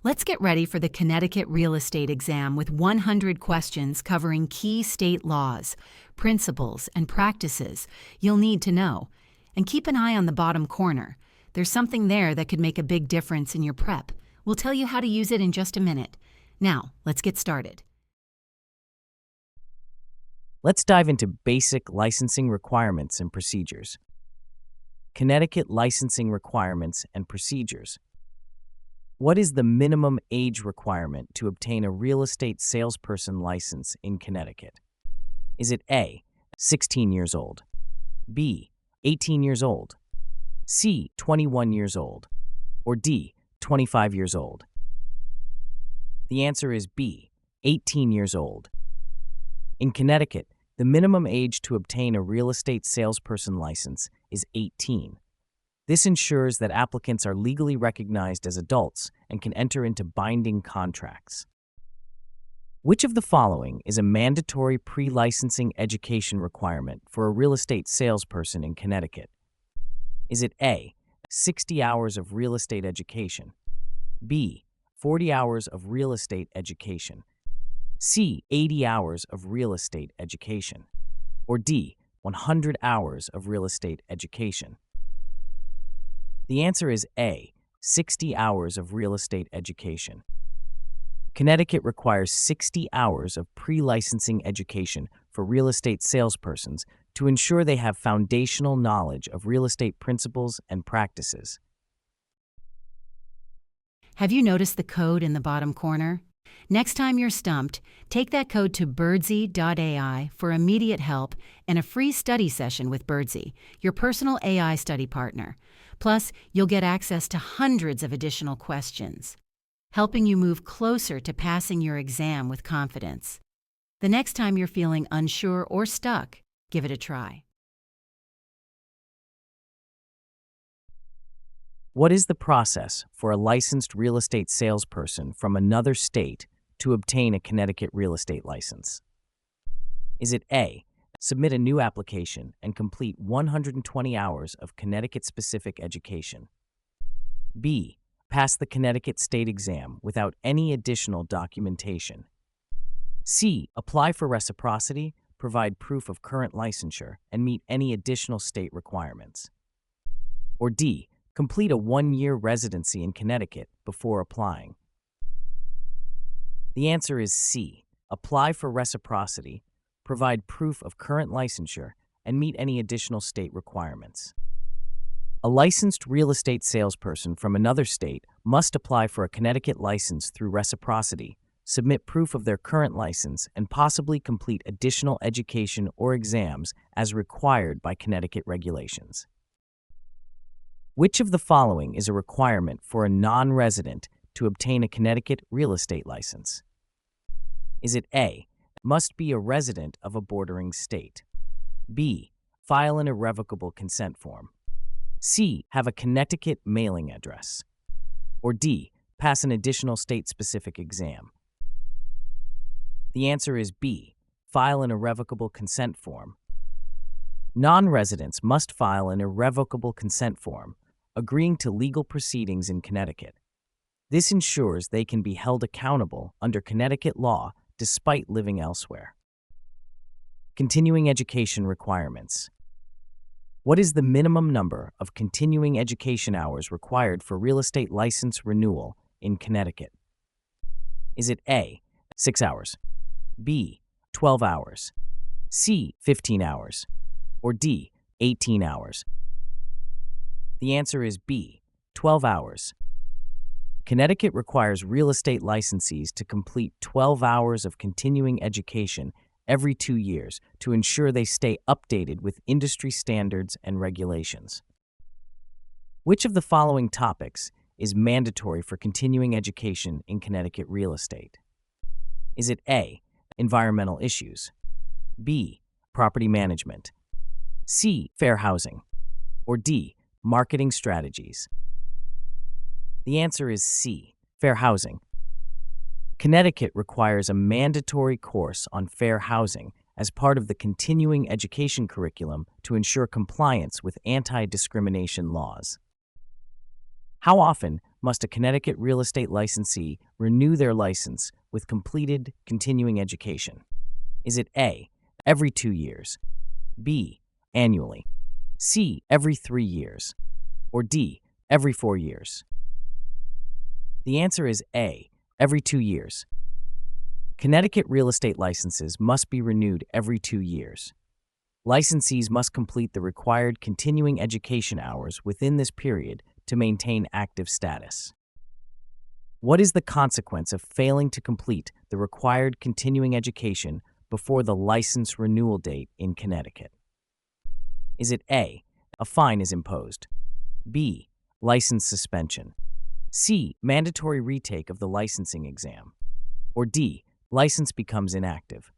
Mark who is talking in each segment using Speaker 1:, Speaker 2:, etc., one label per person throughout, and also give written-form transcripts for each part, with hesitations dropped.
Speaker 1: Let's get ready for the Connecticut real estate exam with 100 questions covering key state laws, principles, and practices you'll need to know. And keep an eye on the bottom corner. There's something there that could make a big difference in your prep. We'll tell you how to use it in just a minute. Now, let's get started.
Speaker 2: Let's dive into basic licensing requirements and procedures. Connecticut licensing requirements and procedures. What is the minimum age requirement to obtain a real estate salesperson license in Connecticut? Is it A, 16 years old, B, 18 years old, C, 21 years old, or D, 25 years old? The answer is B, 18 years old. In Connecticut, the minimum age to obtain a real estate salesperson license is 18. This ensures that applicants are legally recognized as adults and can enter into binding contracts. Which of the following is a mandatory pre-licensing education requirement for a real estate salesperson in Connecticut? Is it A, 60 hours of real estate education, B, 40 hours of real estate education, C, 80 hours of real estate education, or D, 100 hours of real estate education? The answer is A, 60 hours of real estate education. Connecticut requires 60 hours of pre-licensing education for real estate salespersons to ensure they have foundational knowledge of real estate principles and practices.
Speaker 1: Have you noticed the code in the bottom corner? Next time you're stumped, take that code to birdsy.ai for immediate help and a free study session with Birdsy, your personal AI study partner. Plus, you'll get access to hundreds of additional questions, helping you move closer to passing your exam with confidence. The next time you're feeling unsure or stuck, give it a try.
Speaker 2: What is the process for a licensed real estate salesperson from another state to obtain a Connecticut real estate license? Is it A, submit a new application and complete 120 hours of Connecticut-specific education, B, pass the Connecticut state exam without any additional documentation, C, apply for reciprocity, provide proof of current licensure, and meet any additional state requirements, or D, complete a 1-year residency in Connecticut before applying? The answer is C, apply for reciprocity, provide proof of current licensure, and meet any additional state requirements. A licensed real estate salesperson from another state must apply for a Connecticut license through reciprocity, submit proof of their current license, and possibly complete additional education or exams as required by Connecticut regulations. Which of the following is a requirement for a non-resident to obtain a Connecticut real estate license? Is it A, must be a resident of a bordering state, B, file an irrevocable consent form, C, have a Connecticut mailing address, or D, pass an additional state-specific exam? The answer is B, file an irrevocable consent form. Non-residents must file an irrevocable consent form, agreeing to legal proceedings in Connecticut. This ensures they can be held accountable under Connecticut law despite living elsewhere. Continuing education requirements. What is the minimum number of continuing education hours required for real estate license renewal in Connecticut? Is it A, 6 hours, B, 12 hours, C, 15 hours, or D, 18 hours? The answer is B, 12 hours. Connecticut requires real estate licensees to complete 12 hours of continuing education every 2 years to ensure they stay updated with industry standards and regulations. Which of the following topics is mandatory for continuing education in Connecticut real estate? Is it A, environmental issues, B, property management, C, fair housing, or D, marketing strategies? The answer is C, fair housing. Connecticut requires a mandatory course on fair housing as part of the continuing education curriculum to ensure compliance with anti-discrimination laws. How often must a Connecticut real estate licensee renew their license with completed continuing education? Is it A, every 2 years, B, annually, C, every 3 years, or D, every 4 years? The answer is A, every 2 years. Connecticut real estate licenses must be renewed every 2 years. Licensees must complete the required continuing education hours within this period to maintain active status. What is the consequence of failing to complete the required continuing education before the license renewal date in Connecticut? Is it A, a fine is imposed, B, license suspension, C, mandatory retake of the licensing exam, or D, license becomes inactive?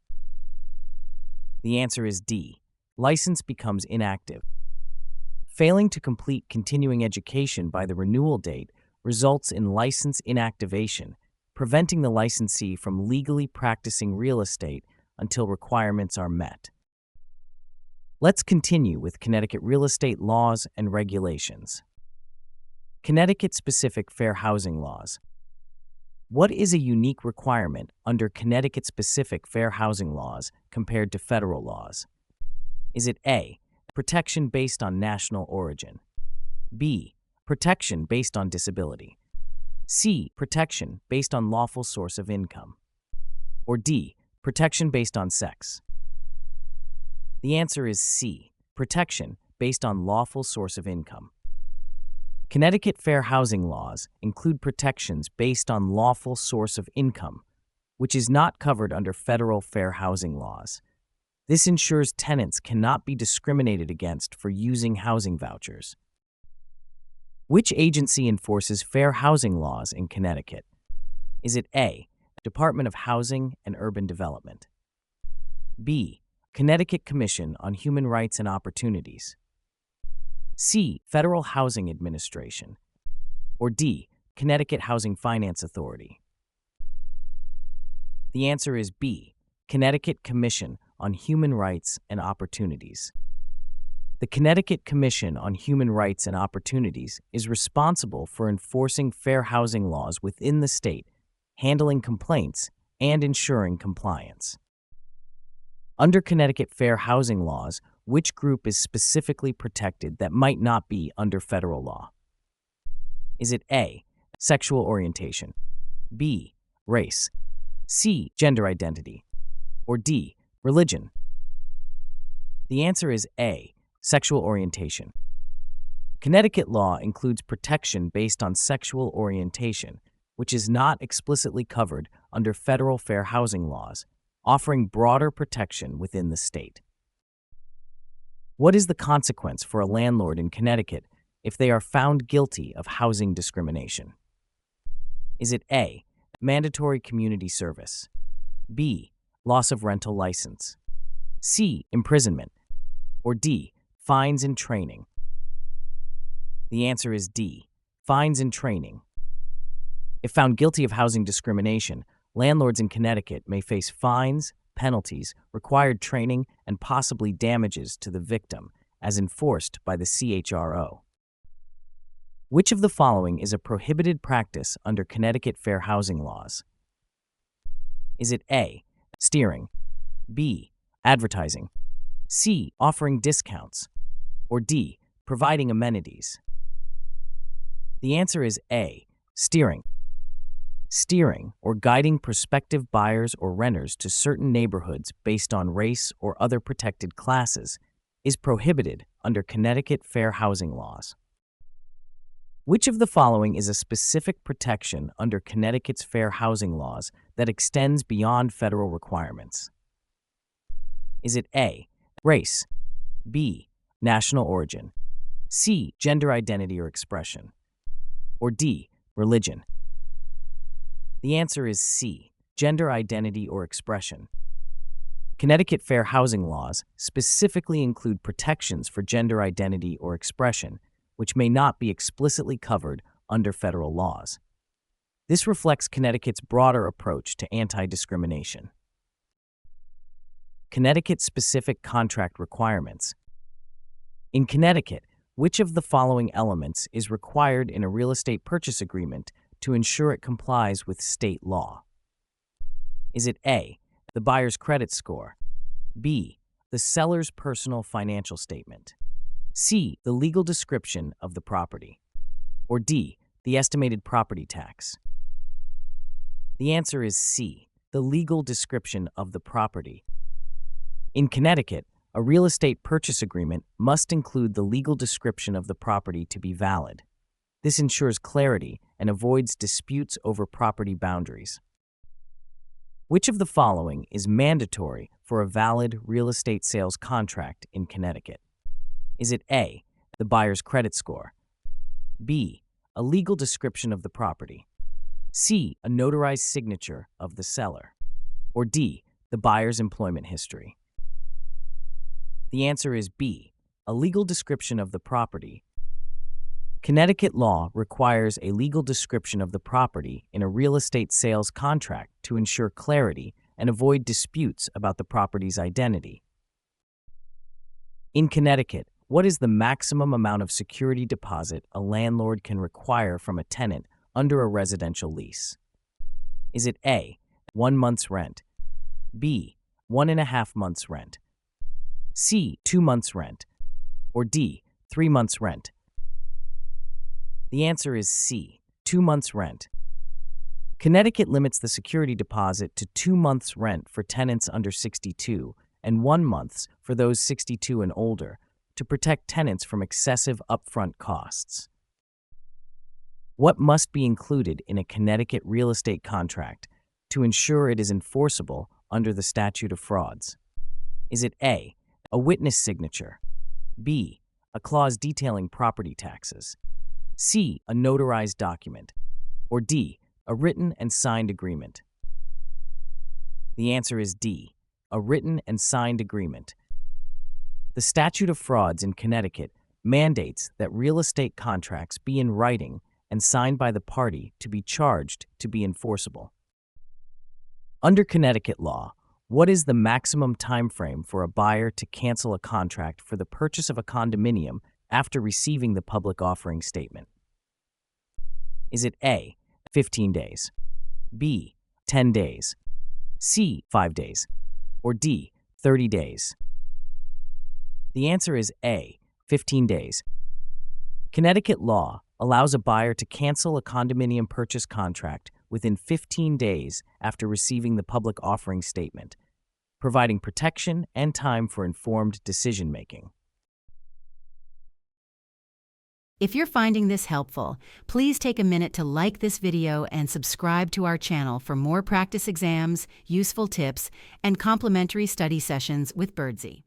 Speaker 2: The answer is D, license becomes inactive. Failing to complete continuing education by the renewal date results in license inactivation, preventing the licensee from legally practicing real estate until requirements are met. Let's continue with Connecticut real estate laws and regulations. Connecticut-Specific fair housing laws. What is a unique requirement under Connecticut-Specific fair housing laws compared to federal laws? Is it A, protection based on national origin, B, protection based on disability, C, protection based on lawful source of income, or D, protection based on sex? The answer is C, protection based on lawful source of income. Connecticut fair housing laws include protections based on lawful source of income, which is not covered under federal fair housing laws. This ensures tenants cannot be discriminated against for using housing vouchers. Which agency enforces fair housing laws in Connecticut? Is it A, Department of Housing and Urban Development, B, Connecticut Commission on Human Rights and Opportunities, C, Federal Housing Administration, or D, Connecticut Housing Finance Authority? The answer is B, Connecticut Commission on Human Rights and Opportunities. The Connecticut Commission on Human Rights and Opportunities is responsible for enforcing fair housing laws within the state, handling complaints, and ensuring compliance. Under Connecticut fair housing laws, which group is specifically protected that might not be under federal law? Is it A, sexual orientation, B, race, C, gender identity, or D, religion? The answer is A, sexual orientation. Connecticut law includes protection based on sexual orientation, which is not explicitly covered under federal fair housing laws, offering broader protection within the state. What is the consequence for a landlord in Connecticut if they are found guilty of housing discrimination? Is it A, mandatory community service, B, loss of rental license, C, imprisonment, or D, fines and training? The answer is D, fines and training. If found guilty of housing discrimination, landlords in Connecticut may face fines, penalties, required training, and possibly damages to the victim, as enforced by the CHRO. Which of the following is a prohibited practice under Connecticut fair housing laws? Is it A, steering, B, advertising, C, offering discounts, or D, providing amenities? The answer is A, steering. Steering, or guiding prospective buyers or renters to certain neighborhoods based on race or other protected classes, is prohibited under Connecticut fair housing laws. Which of the following is a specific protection under Connecticut's fair housing laws that extends beyond federal requirements? Is it A, race, B, national origin, C, gender identity or expression, or D, religion? The answer is C, gender identity or expression. Connecticut fair housing laws specifically include protections for gender identity or expression, which may not be explicitly covered under federal laws. This reflects Connecticut's broader approach to anti-discrimination. Connecticut-specific contract requirements. In Connecticut, Which of the following elements is required in a real estate purchase agreement to ensure it complies with state law? Is it A, the buyer's credit score, B, the seller's personal financial statement, C, the legal description of the property, or D, the estimated property tax? The answer is C, the legal description of the property. In Connecticut, a real estate purchase agreement must include the legal description of the property to be valid. This ensures clarity and avoids disputes over property boundaries. Which of the following is mandatory for a valid real estate sales contract in Connecticut? Is it A, the buyer's credit score, B, a legal description of the property, C, a notarized signature of the seller, or D, the buyer's employment history? The answer is B, a legal description of the property. Connecticut law requires a legal description of the property in a real estate sales contract to ensure clarity and avoid disputes about the property's identity. In Connecticut, what is the maximum amount of security deposit a landlord can require from a tenant under a residential lease? Is it A, 1 month's rent, B, 1.5 months' rent, C, 2 months' rent, or D, 3 months' rent? The answer is C, 2 months' rent. Connecticut limits the security deposit to 2 months' rent for tenants under 62 and 1 month's for those 62 and older to protect tenants from excessive upfront costs. What must be included in a Connecticut real estate contract to ensure it is enforceable under the statute of frauds? Is it A, a witness signature, B, a clause detailing property taxes, C, a notarized document, or D, a written and signed agreement? The answer is D, a written and signed agreement. The statute of frauds in Connecticut mandates that real estate contracts be in writing and signed by the party to be charged to be enforceable. Under Connecticut law, what is the maximum time frame for a buyer to cancel a contract for the purchase of a condominium after receiving the public offering statement? Is it A, 15 days, B, 10 days, C, 5 days, or D, 30 days? The answer is A, 15 days. Connecticut law allows a buyer to cancel a condominium purchase contract within 15 days after receiving the public offering statement, providing protection and time for informed decision-making.
Speaker 1: If you're finding this helpful, please take a minute to like this video and subscribe to our channel for more practice exams, useful tips, and complimentary study sessions with Birdsy.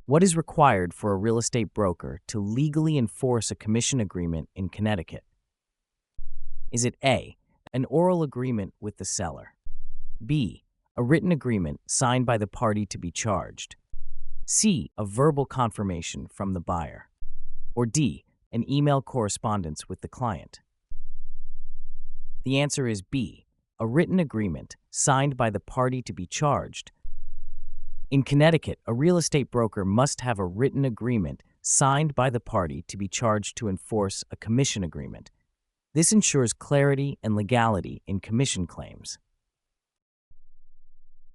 Speaker 2: What is required for a real estate broker to legally enforce a commission agreement in Connecticut? Is it A, an oral agreement with the seller, B, a written agreement signed by the party to be charged, C, a verbal confirmation from the buyer, or D, an email correspondence with the client? The answer is B, a written agreement signed by the party to be charged. In Connecticut, a real estate broker must have a written agreement signed by the party to be charged to enforce a commission agreement. This ensures clarity and legality in commission claims.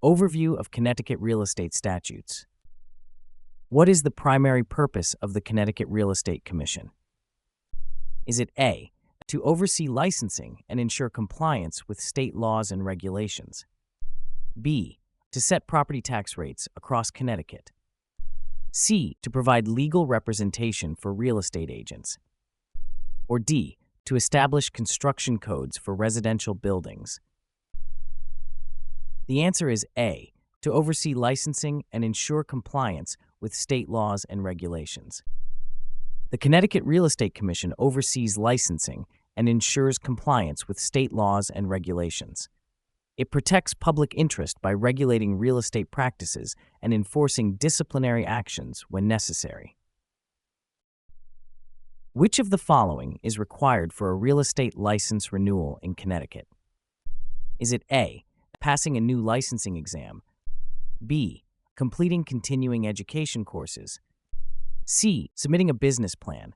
Speaker 2: Overview of Connecticut real estate statutes. What is the primary purpose of the Connecticut Real Estate Commission? Is it A, to oversee licensing and ensure compliance with state laws and regulations, B, to set property tax rates across Connecticut, C, to provide legal representation for real estate agents, or D, to establish construction codes for residential buildings? The answer is A, to oversee licensing and ensure compliance with state laws and regulations. The Connecticut Real Estate Commission oversees licensing and ensures compliance with state laws and regulations. It protects public interest by regulating real estate practices and enforcing disciplinary actions when necessary. Which of the following is required for a real estate license renewal in Connecticut? Is it A, passing a new licensing exam, B, completing continuing education courses, C. Submitting a business plan.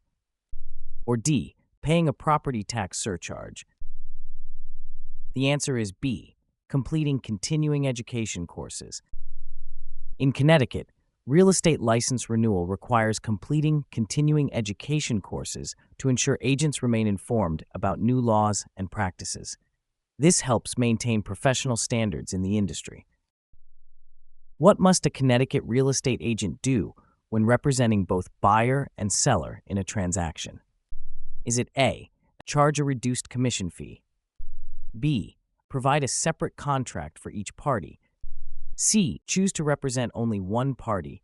Speaker 2: Or D. Paying a property tax surcharge? The answer is B. Completing continuing education courses. In Connecticut, real estate license renewal requires completing continuing education courses to ensure agents remain informed about new laws and practices. This helps maintain professional standards in the industry. What must a Connecticut real estate agent do when representing both buyer and seller in a transaction? Is it A. Charge a reduced commission fee? B. Provide a separate contract for each party? C. Choose to represent only one party?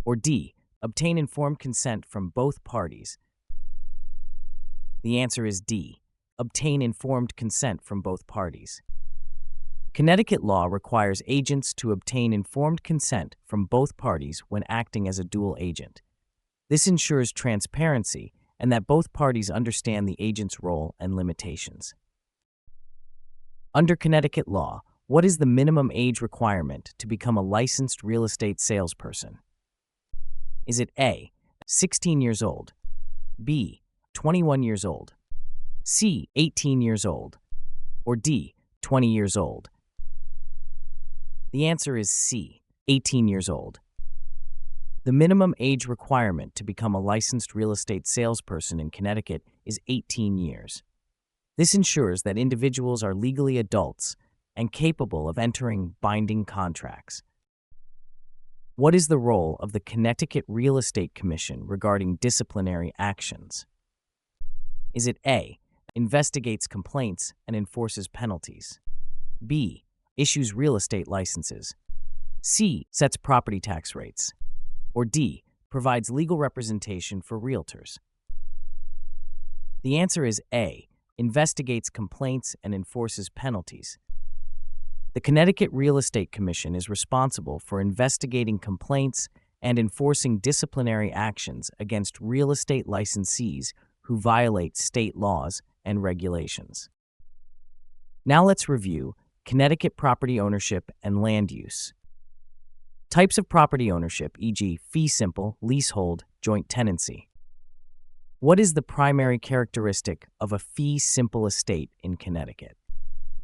Speaker 2: Or D. Obtain informed consent from both parties? The answer is D. Obtain informed consent from both parties. Connecticut law requires agents to obtain informed consent from both parties when acting as a dual agent. This ensures transparency and that both parties understand the agent's role and limitations. Under Connecticut law, what is the minimum age requirement to become a licensed real estate salesperson? Is it A. 16 years old, B. 21 years old, C. 18 years old, or D. 20 years old? The answer is C. 18 years old. The minimum age requirement to become a licensed real estate salesperson in Connecticut is 18 years. This ensures that individuals are legally adults and capable of entering binding contracts. What is the role of the Connecticut Real Estate Commission regarding disciplinary actions? Is it A. Investigates complaints and enforces penalties? B. Issues real estate licenses? C. Sets property tax rates? Or D. Provides legal representation for realtors? The answer is A. Investigates complaints and enforces penalties. The Connecticut Real Estate Commission is responsible for investigating complaints and enforcing disciplinary actions against real estate licensees who violate state laws and regulations. Now let's review Connecticut property ownership and land use. Types of property ownership, e.g., fee simple, leasehold, joint tenancy. What is the primary characteristic of a fee simple estate in Connecticut?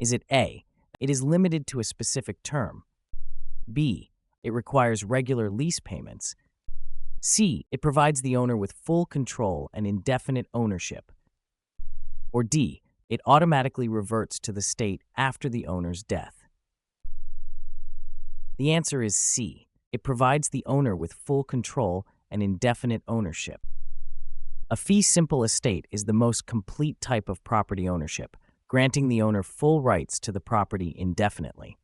Speaker 2: Is it A. It is limited to a specific term? B. It requires regular lease payments? C. It provides the owner with full control and indefinite ownership? Or D. It automatically reverts to the state after the owner's death? The answer is C. It provides the owner with full control and indefinite ownership. A fee simple estate is the most complete type of property ownership, granting the owner full rights to the property indefinitely.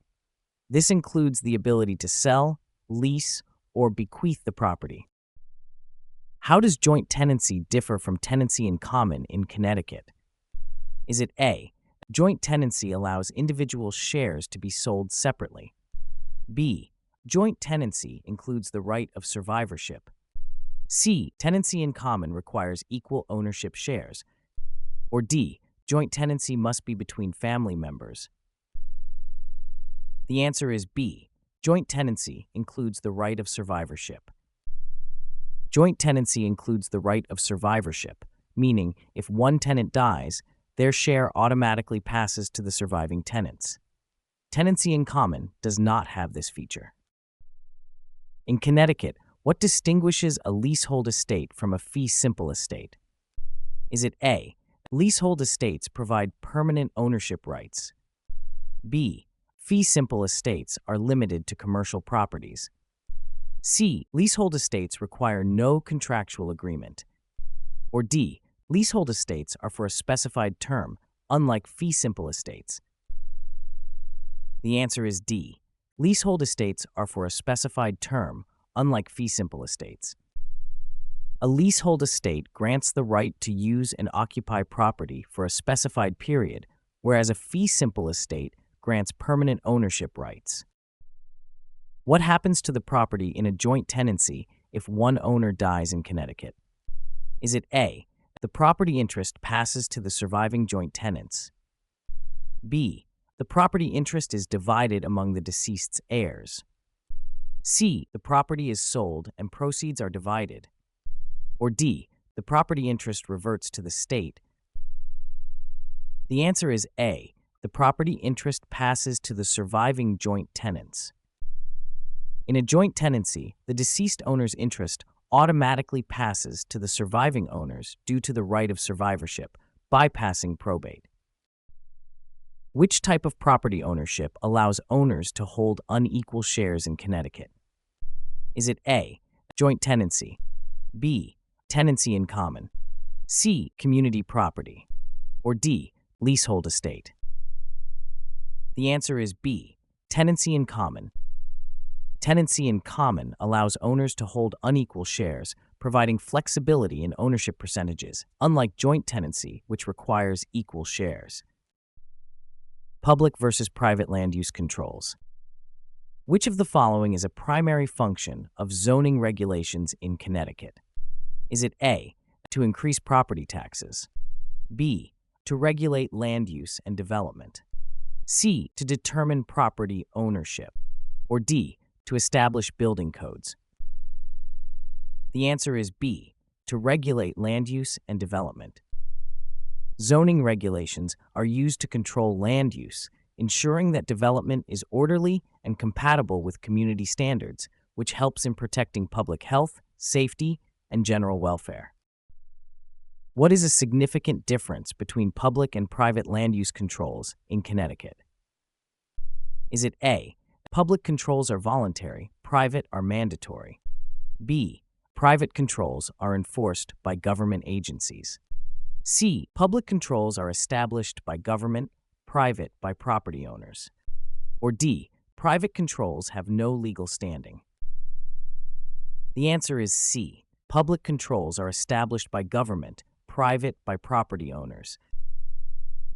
Speaker 2: This includes the ability to sell, lease, or bequeath the property. How does joint tenancy differ from tenancy in common in Connecticut? Is it A. Joint tenancy allows individual shares to be sold separately? B. Joint tenancy includes the right of survivorship? C. Tenancy in common requires equal ownership shares? Or D. Joint tenancy must be between family members? The answer is B. Joint tenancy includes the right of survivorship. Joint tenancy includes the right of survivorship, meaning if one tenant dies, their share automatically passes to the surviving tenants. Tenancy in common does not have this feature. In Connecticut, what distinguishes a leasehold estate from a fee simple estate? Is it A. Leasehold estates provide permanent ownership rights? B. Fee simple estates are limited to commercial properties? C. Leasehold estates require no contractual agreement? Or D. Leasehold estates are for a specified term, unlike fee simple estates? The answer is D. Leasehold estates are for a specified term, unlike fee simple estates. A leasehold estate grants the right to use and occupy property for a specified period, whereas a fee simple estate grants permanent ownership rights. What happens to the property in a joint tenancy if one owner dies in Connecticut? Is it A. The property interest passes to the surviving joint tenants? B. The property interest is divided among the deceased's heirs? C. The property is sold and proceeds are divided? Or D, the property interest reverts to the state? The answer is A, the property interest passes to the surviving joint tenants. In a joint tenancy, the deceased owner's interest automatically passes to the surviving owners due to the right of survivorship, bypassing probate. Which type of property ownership allows owners to hold unequal shares in Connecticut? Is it A, joint tenancy, B, tenancy in common, C, community property, or D, leasehold estate? The answer is B, tenancy in common. Tenancy in common allows owners to hold unequal shares, providing flexibility in ownership percentages, unlike joint tenancy, which requires equal shares. Public versus private land use controls. Which of the following is a primary function of zoning regulations in Connecticut? Is it A, to increase property taxes, B, to regulate land use and development, C, to determine property ownership, or D, to establish building codes? The answer is B, to regulate land use and development. Zoning regulations are used to control land use, ensuring that development is orderly and compatible with community standards, which helps in protecting public health, safety, and general welfare. What is a significant difference between public and private land use controls in Connecticut? Is it A, public controls are voluntary, private are mandatory, B, private controls are enforced by government agencies, C, public controls are established by government, private by property owners, or D, private controls have no legal standing? The answer is C, public controls are established by government, private by property owners.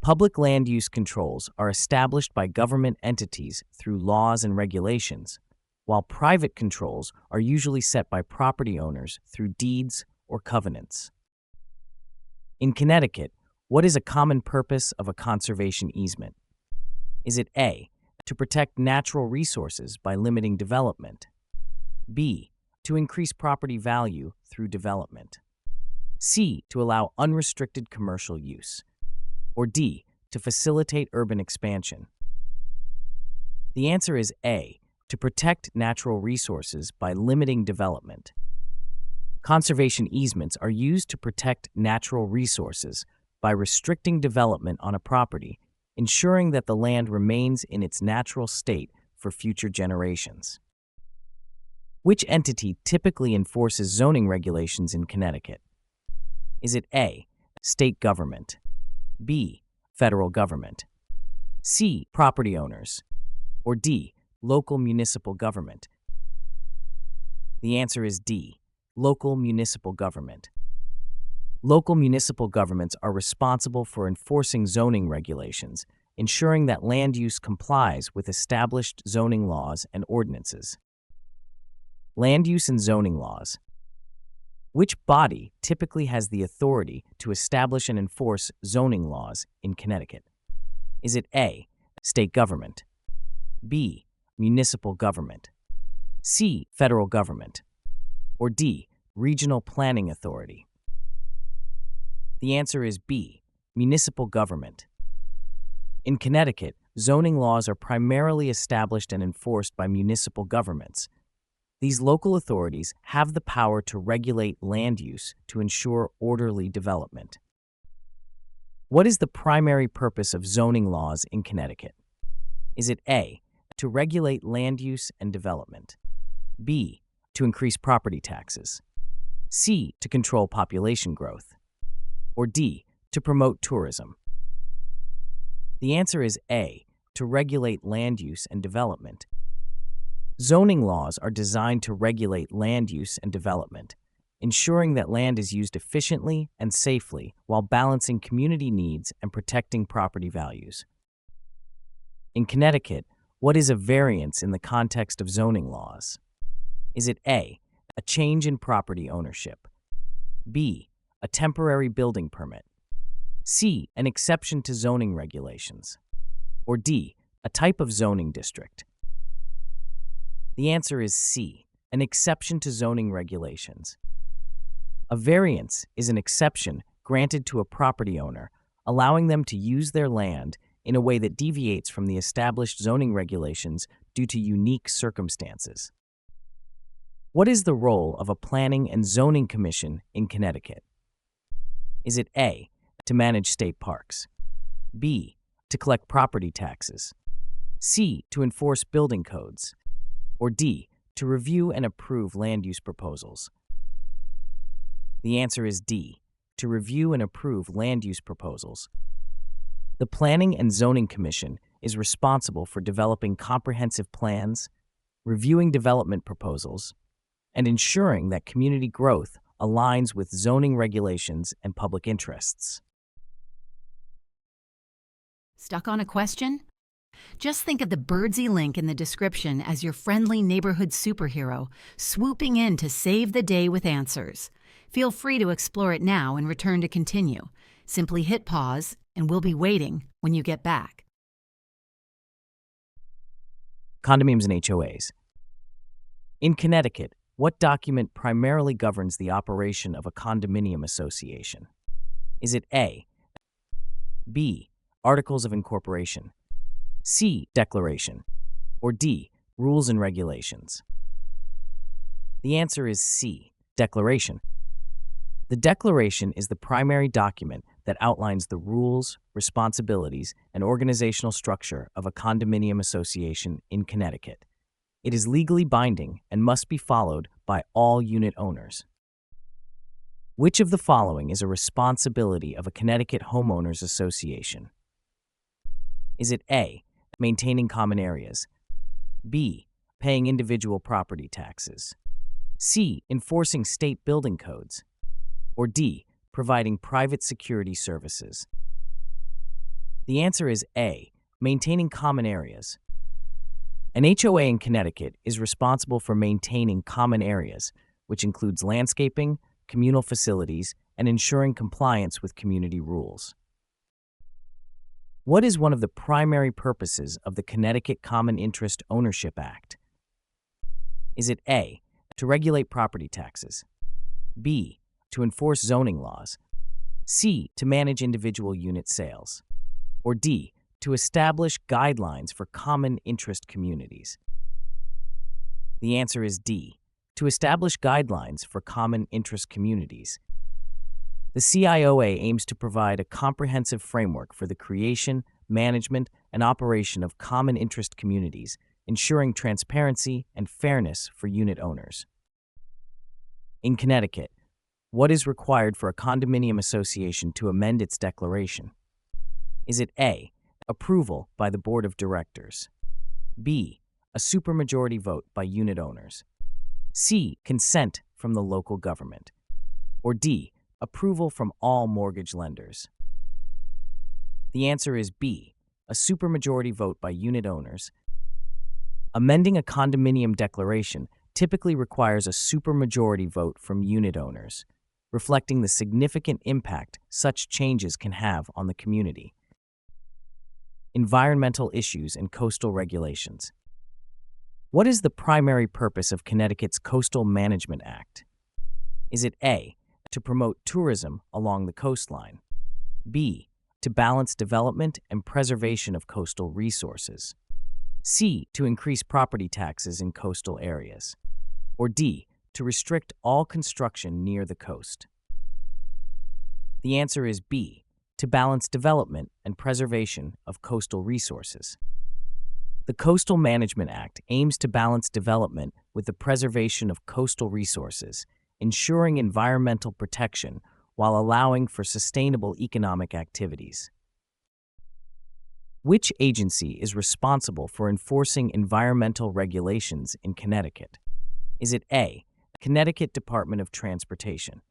Speaker 2: Public land use controls are established by government entities through laws and regulations, while private controls are usually set by property owners through deeds or covenants. In Connecticut, what is a common purpose of a conservation easement? Is it A, to protect natural resources by limiting development, B, to increase property value through development, C, to allow unrestricted commercial use, or D, to facilitate urban expansion? The answer is A, to protect natural resources by limiting development. Conservation easements are used to protect natural resources by restricting development on a property, ensuring that the land remains in its natural state for future generations. Which entity typically enforces zoning regulations in Connecticut? Is it A, state government, B, federal government, C, property owners, or D, local municipal government? The answer is D, local municipal government. Local municipal governments are responsible for enforcing zoning regulations, ensuring that land use complies with established zoning laws and ordinances. Land use and zoning laws. Which body typically has the authority to establish and enforce zoning laws in Connecticut? Is it A, state government, B, municipal government, C, federal government, or D, regional planning authority? The answer is B, municipal government. In Connecticut, zoning laws are primarily established and enforced by municipal governments. These local authorities have the power to regulate land use to ensure orderly development. What is the primary purpose of zoning laws in Connecticut? Is it A, to regulate land use and development, B, to increase property taxes, C, to control population growth, or D, to promote tourism? The answer is A, to regulate land use and development. Zoning laws are designed to regulate land use and development, ensuring that land is used efficiently and safely while balancing community needs and protecting property values. In Connecticut, what is a variance in the context of zoning laws? Is it A, a change in property ownership, B, a temporary building permit, C, an exception to zoning regulations, or D, a type of zoning district? The answer is C, an exception to zoning regulations. A variance is an exception granted to a property owner, allowing them to use their land in a way that deviates from the established zoning regulations due to unique circumstances. What is the role of a planning and zoning commission in Connecticut? Is it A, to manage state parks, B, to collect property taxes, C, to enforce building codes, or D, to review and approve land use proposals? The answer is D, to review and approve land use proposals. The Planning and Zoning Commission is responsible for developing comprehensive plans, reviewing development proposals, and ensuring that community growth aligns with zoning regulations and public interests.
Speaker 1: Stuck on a question? Just think of the Birdsy link in the description as your friendly neighborhood superhero, swooping in to save the day with answers. Feel free to explore it now and return to continue. Simply hit pause, and we'll be waiting when you get back.
Speaker 2: Condominiums and HOAs. In Connecticut, what document primarily governs the operation of a condominium association? Is it A, B, Articles of Incorporation, C, Declaration, or D, Rules and Regulations? The answer is C, Declaration. The Declaration is the primary document that outlines the rules, responsibilities, and organizational structure of a condominium association in Connecticut. It is legally binding and must be followed by all unit owners. Which of the following is a responsibility of a Connecticut homeowners association? Is it A, maintaining common areas, B, paying individual property taxes, C, enforcing state building codes, or D, providing private security services? The answer is A, maintaining common areas. An HOA in Connecticut is responsible for maintaining common areas, which includes landscaping, communal facilities, and ensuring compliance with community rules. What is one of the primary purposes of the Connecticut Common Interest Ownership Act? Is it A, to regulate property taxes, B, to enforce zoning laws, C, to manage individual unit sales, or D, to establish guidelines for common interest communities? The answer is D, to establish guidelines for common interest communities. The CIOA aims to provide a comprehensive framework for the creation, management, and operation of common interest communities, ensuring transparency and fairness for unit owners. In Connecticut, what is required for a condominium association to amend its declaration? Is it A, approval by the Board of Directors, B, a supermajority vote by unit owners, C, consent from the local government, or D, approval from all mortgage lenders? The answer is B, a supermajority vote by unit owners. Amending a condominium declaration typically requires a supermajority vote from unit owners, reflecting the significant impact such changes can have on the community. Environmental issues and coastal regulations. What is the primary purpose of Connecticut's Coastal Management Act? Is it A, to promote tourism along the coastline, B, to balance development and preservation of coastal resources, C, to increase property taxes in coastal areas, or D, to restrict all construction near the coast? The answer is B, to balance development and preservation of coastal resources. The Coastal Management Act aims to balance development with the preservation of coastal resources, ensuring environmental protection while allowing for sustainable economic activities. Which agency is responsible for enforcing environmental regulations in Connecticut? Is it A, Connecticut Department of Transportation,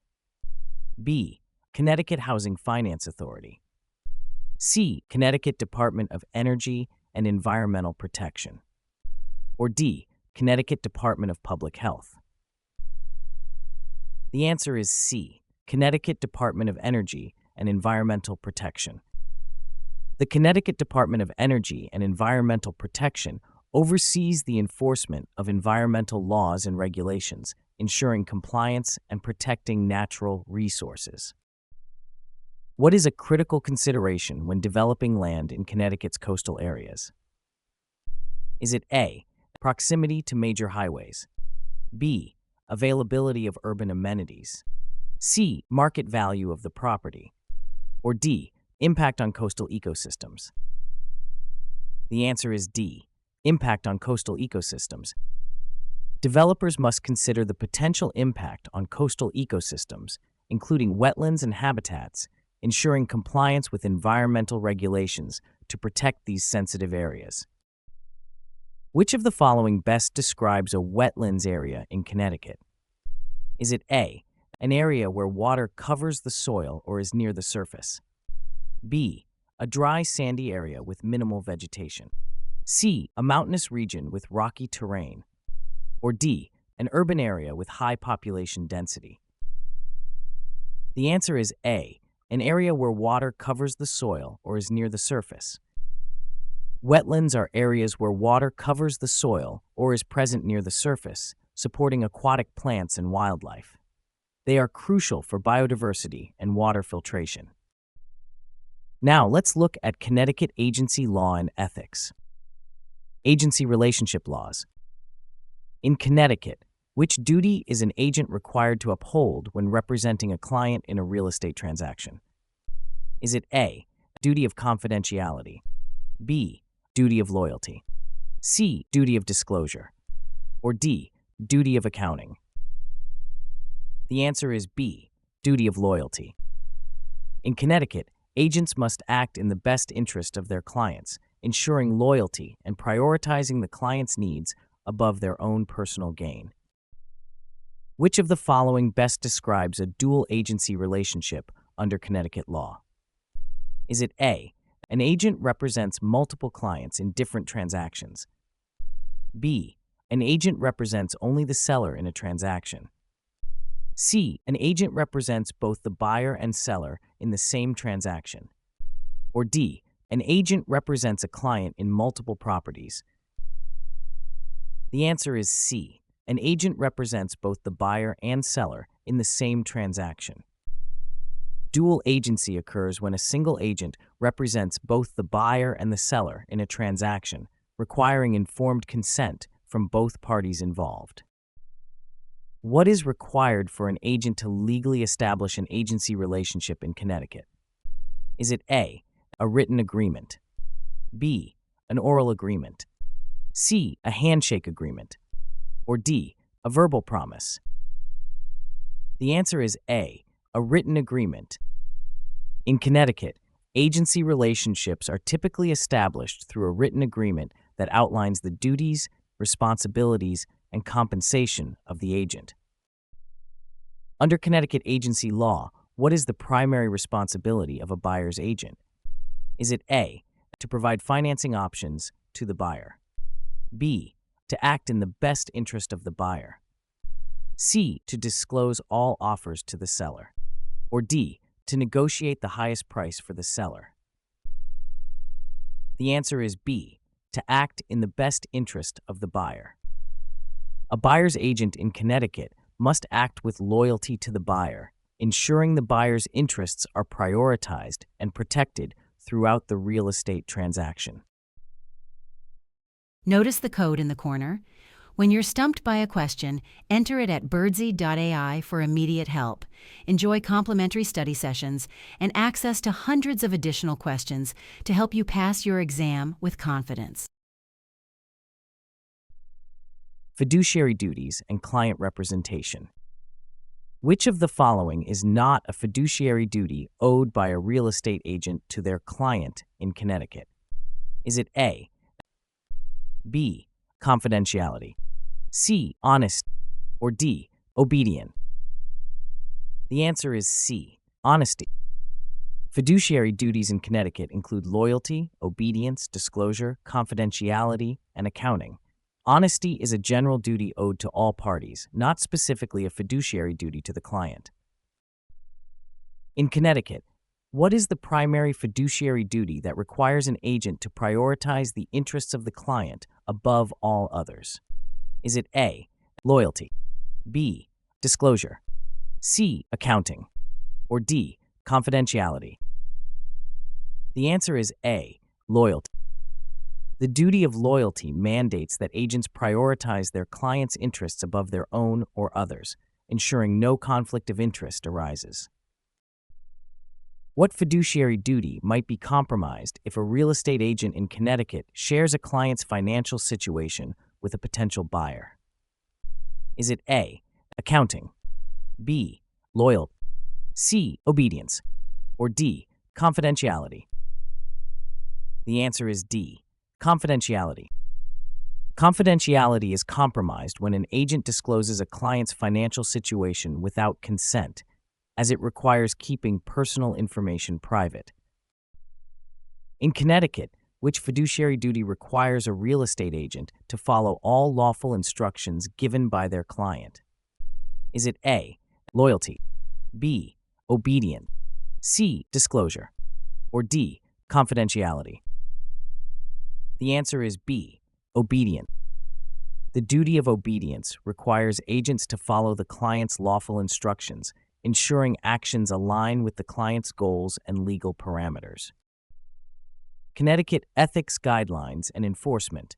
Speaker 2: B, Connecticut Housing Finance Authority, C, Connecticut Department of Energy and Environmental Protection, or D, Connecticut Department of Public Health? The answer is C, Connecticut Department of Energy and Environmental Protection. The Connecticut Department of Energy and Environmental Protection oversees the enforcement of environmental laws and regulations, ensuring compliance and protecting natural resources. What is a critical consideration when developing land in Connecticut's coastal areas? Is it A, proximity to major highways, B, availability of urban amenities, C, market value of the property, or D, impact on coastal ecosystems? The answer is D, impact on coastal ecosystems. Developers must consider the potential impact on coastal ecosystems, including wetlands and habitats, ensuring compliance with environmental regulations to protect these sensitive areas. Which of the following best describes a wetlands area in Connecticut? Is it A, an area where water covers the soil or is near the surface, B, a dry sandy area with minimal vegetation, C, a mountainous region with rocky terrain, or D, an urban area with high population density? The answer is A, an area where water covers the soil or is near the surface. Wetlands are areas where water covers the soil or is present near the surface, supporting aquatic plants and wildlife. They are crucial for biodiversity and water filtration. Now let's look at Connecticut agency law and ethics. Agency relationship laws. In Connecticut, which duty is an agent required to uphold when representing a client in a real estate transaction? Is it A, duty of confidentiality, B, duty of loyalty, C, duty of disclosure, or D, duty of accounting? The answer is B, duty of loyalty. In Connecticut, agents must act in the best interest of their clients, ensuring loyalty and prioritizing the client's needs above their own personal gain. Which of the following best describes a dual agency relationship under Connecticut law? Is it A, an agent represents multiple clients in different transactions, B, an agent represents only the seller in a transaction, C, an agent represents both the buyer and seller in the same transaction, or D, an agent represents a client in multiple properties? The answer is C, an agent represents both the buyer and seller in the same transaction. Dual agency occurs when a single agent represents both the buyer and the seller in a transaction, requiring informed consent from both parties involved. What is required for an agent to legally establish an agency relationship in Connecticut? Is it A, a written agreement, B, an oral agreement, C, a handshake agreement, or D, a verbal promise? The answer is A, a written agreement. In Connecticut, agency relationships are typically established through a written agreement that outlines the duties, responsibilities, and compensation of the agent. Under Connecticut agency law, what is the primary responsibility of a buyer's agent? Is it A, to provide financing options to the buyer, B, to act in the best interest of the buyer, C, to disclose all offers to the seller, or D, to negotiate the highest price for the seller? The answer is B, to act in the best interest of the buyer. A buyer's agent in Connecticut must act with loyalty to the buyer, ensuring the buyer's interests are prioritized and protected throughout the real estate transaction.
Speaker 1: Notice the code in the corner? When you're stumped by a question, enter it at birdsy.ai for immediate help. Enjoy complimentary study sessions and access to hundreds of additional questions to help you pass your exam with confidence.
Speaker 2: Fiduciary duties and client representation. Which of the following is not a fiduciary duty owed by a real estate agent to their client in Connecticut? Is it A, B, confidentiality, C, honest, or D, obedient? The answer is C, honesty. Fiduciary duties in Connecticut include loyalty, obedience, disclosure, confidentiality, and accounting. Honesty is a general duty owed to all parties, not specifically a fiduciary duty to the client. In Connecticut, what is the primary fiduciary duty that requires an agent to prioritize the interests of the client above all others? Is it A, loyalty, B, disclosure, C, accounting, or D, confidentiality? The answer is A, loyalty. The duty of loyalty mandates that agents prioritize their clients' interests above their own or others, ensuring no conflict of interest arises. What fiduciary duty might be compromised if a real estate agent in Connecticut shares a client's financial situation with a potential buyer? Is it A, accounting, B, loyalty, C, obedience, or D, confidentiality? The answer is D, confidentiality. Confidentiality is compromised when an agent discloses a client's financial situation without consent, as it requires keeping personal information private. In Connecticut, which fiduciary duty requires a real estate agent to follow all lawful instructions given by their client? Is it A, loyalty, B, obedient, C, disclosure, or D, confidentiality? The answer is B, obedient. The duty of obedience requires agents to follow the client's lawful instructions, ensuring actions align with the client's goals and legal parameters. Connecticut Ethics Guidelines and Enforcement.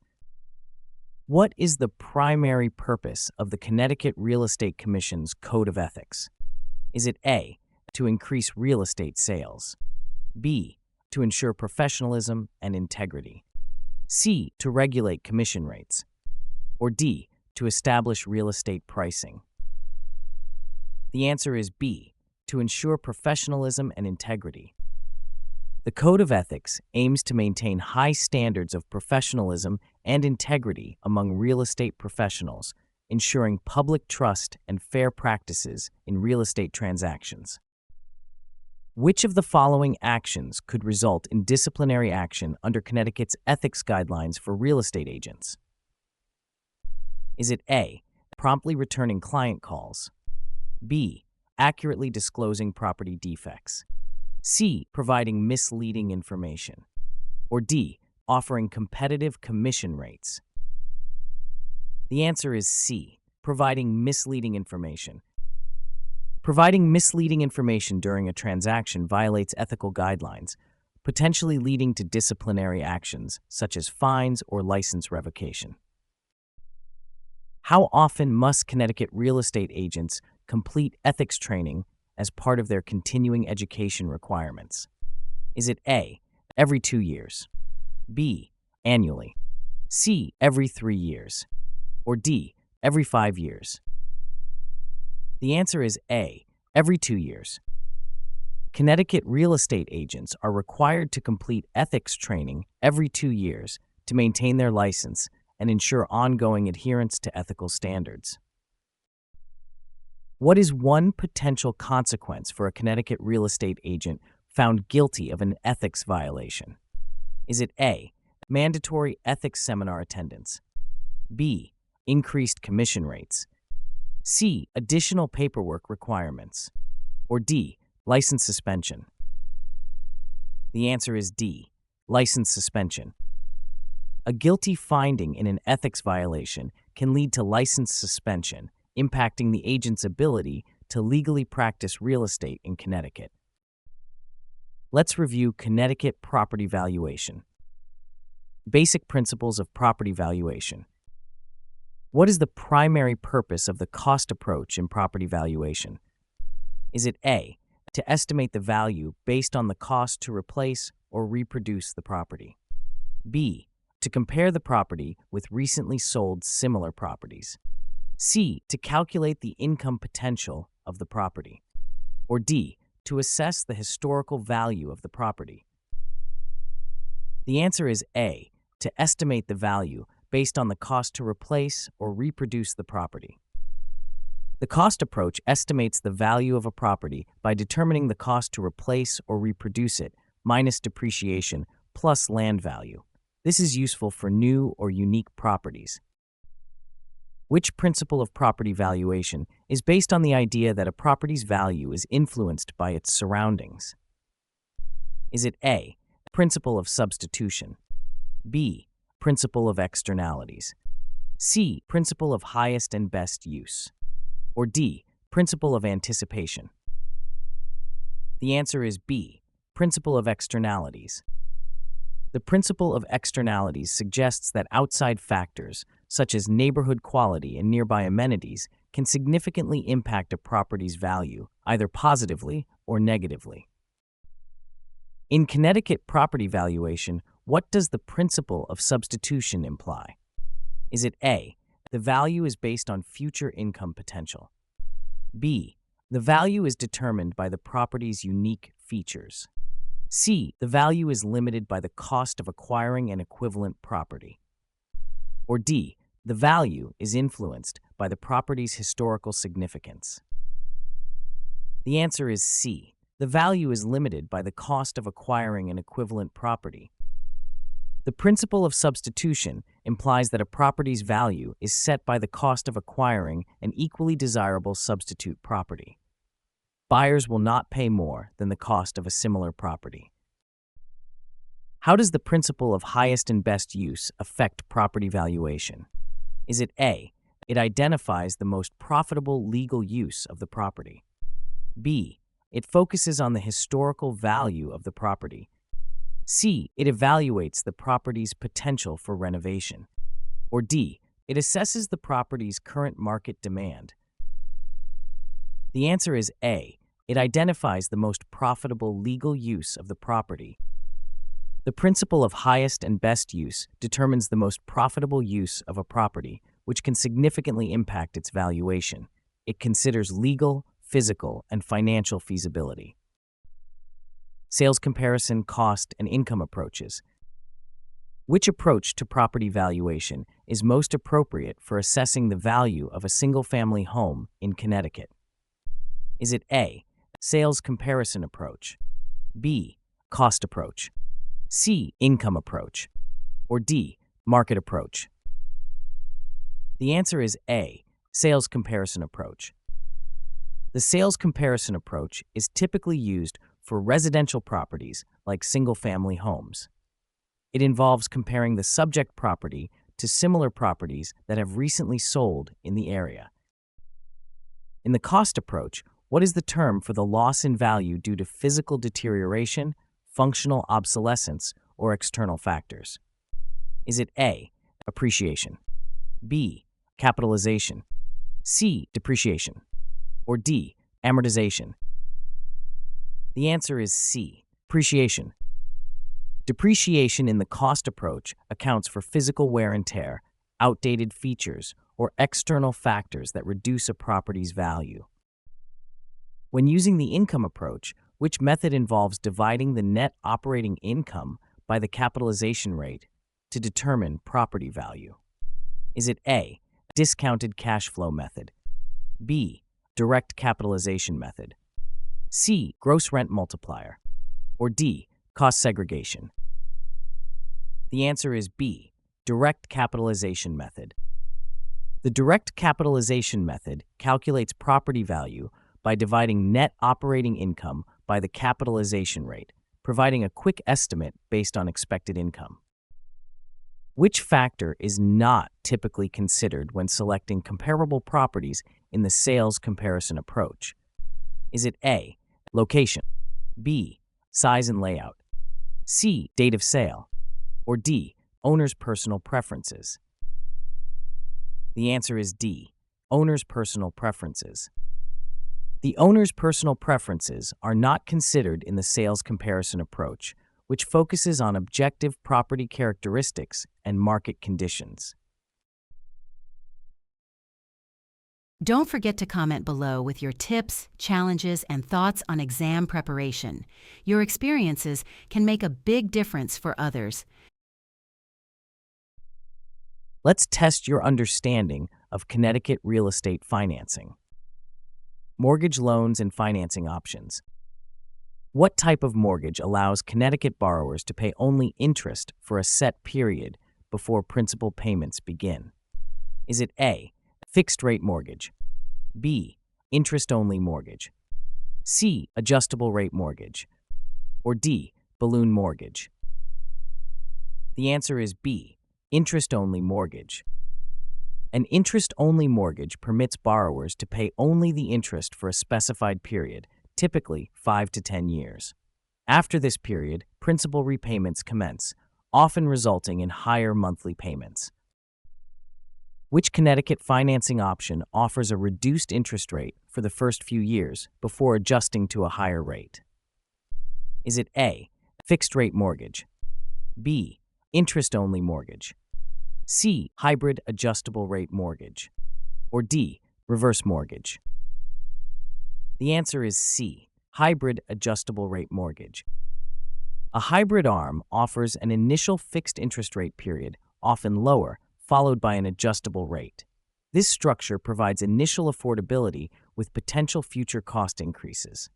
Speaker 2: What is the primary purpose of the Connecticut Real Estate Commission's Code of Ethics? Is it A, to increase real estate sales, B, to ensure professionalism and integrity, C, to regulate commission rates, or D, to establish real estate pricing? The answer is B, to ensure professionalism and integrity. The Code of Ethics aims to maintain high standards of professionalism and integrity among real estate professionals, ensuring public trust and fair practices in real estate transactions. Which of the following actions could result in disciplinary action under Connecticut's ethics guidelines for real estate agents? Is it A, promptly returning client calls, B, accurately disclosing property defects, C, providing misleading information, or D, offering competitive commission rates? The answer is C, providing misleading information. Providing misleading information during a transaction violates ethical guidelines, potentially leading to disciplinary actions such as fines or license revocation. How often must Connecticut real estate agents complete ethics training as part of their continuing education requirements? Is it A, every 2 years, B, annually, C, every 3 years, or D, every 5 years? The answer is A, every 2 years. Connecticut real estate agents are required to complete ethics training every 2 years to maintain their license and ensure ongoing adherence to ethical standards. What is one potential consequence for a Connecticut real estate agent found guilty of an ethics violation? Is it A, mandatory ethics seminar attendance, B, increased commission rates, C, additional paperwork requirements, or D, license suspension? The answer is D, license suspension. A guilty finding in an ethics violation can lead to license suspension, impacting the agent's ability to legally practice real estate in Connecticut. Let's review Connecticut property valuation. Basic principles of property valuation. What is the primary purpose of the cost approach in property valuation? Is it A, to estimate the value based on the cost to replace or reproduce the property, B, to compare the property with recently sold similar properties, C, to calculate the income potential of the property, or D, to assess the historical value of the property? The answer is A, to estimate the value based on the cost to replace or reproduce the property. The cost approach estimates the value of a property by determining the cost to replace or reproduce it minus depreciation plus land value. This is useful for new or unique properties. Which principle of property valuation is based on the idea that a property's value is influenced by its surroundings? Is it A, principle of substitution, B, principle of externalities, C, principle of highest and best use, or D, principle of anticipation? The answer is B, principle of externalities. The principle of externalities suggests that outside factors, such as neighborhood quality and nearby amenities, can significantly impact a property's value, either positively or negatively. In Connecticut property valuation, what does the principle of substitution imply? Is it A, the value is based on future income potential? B, the value is determined by the property's unique features? C, the value is limited by the cost of acquiring an equivalent property? Or D, the value is influenced by the property's historical significance? The answer is C, the value is limited by the cost of acquiring an equivalent property. The principle of substitution implies that a property's value is set by the cost of acquiring an equally desirable substitute property. Buyers will not pay more than the cost of a similar property. How does the principle of highest and best use affect property valuation? Is it A, it identifies the most profitable legal use of the property? B, it focuses on the historical value of the property? C, it evaluates the property's potential for renovation? Or D, it assesses the property's current market demand? The answer is A, it identifies the most profitable legal use of the property. The principle of highest and best use determines the most profitable use of a property, which can significantly impact its valuation. It considers legal, physical, and financial feasibility. Sales comparison, cost, and income approaches. Which approach to property valuation is most appropriate for assessing the value of a single-family home in Connecticut? Is it A, sales comparison approach, B, cost approach, C, income approach, or D, market approach? The answer is A, sales comparison approach. The sales comparison approach is typically used for residential properties like single-family homes. It involves comparing the subject property to similar properties that have recently sold in the area. In the cost approach, what is the term for the loss in value due to physical deterioration, functional obsolescence, or external factors? Is it A, appreciation, B, capitalization, C, depreciation, or D, amortization? The answer is C, depreciation. Depreciation in the cost approach accounts for physical wear and tear, outdated features, or external factors that reduce a property's value. When using the income approach, which method involves dividing the net operating income by the capitalization rate to determine property value? Is it A, discounted cash flow method, B, direct capitalization method, C, gross rent multiplier, or D, cost segregation? The answer is B, direct capitalization method. The direct capitalization method calculates property value by dividing net operating income by the capitalization rate, providing a quick estimate based on expected income. Which factor is not typically considered when selecting comparable properties in the sales comparison approach? Is it A, location, B, size and layout, C, date of sale, or D, owner's personal preferences? The answer is D, owner's personal preferences. The owner's personal preferences are not considered in the sales comparison approach, which focuses on objective property characteristics and market conditions.
Speaker 1: Don't forget to comment below with your tips, challenges, and thoughts on exam preparation. Your experiences can make a big difference for others.
Speaker 2: Let's test your understanding of Connecticut real estate financing. Mortgage loans and financing options. What type of mortgage allows Connecticut borrowers to pay only interest for a set period before principal payments begin? Is it A, fixed-rate mortgage, B, interest-only mortgage, C, adjustable-rate mortgage, or D, balloon mortgage? The answer is B, interest-only mortgage. An interest-only mortgage permits borrowers to pay only the interest for a specified period, typically 5 to 10 years. After this period, principal repayments commence, often resulting in higher monthly payments. Which Connecticut financing option offers a reduced interest rate for the first few years before adjusting to a higher rate? Is it A, fixed-rate mortgage, B, interest-only mortgage, C, hybrid adjustable-rate mortgage, or D, reverse mortgage? The answer is C, hybrid adjustable-rate mortgage. A hybrid ARM offers an initial fixed interest rate period, often lower, followed by an adjustable rate. This structure provides initial affordability with potential future cost increases.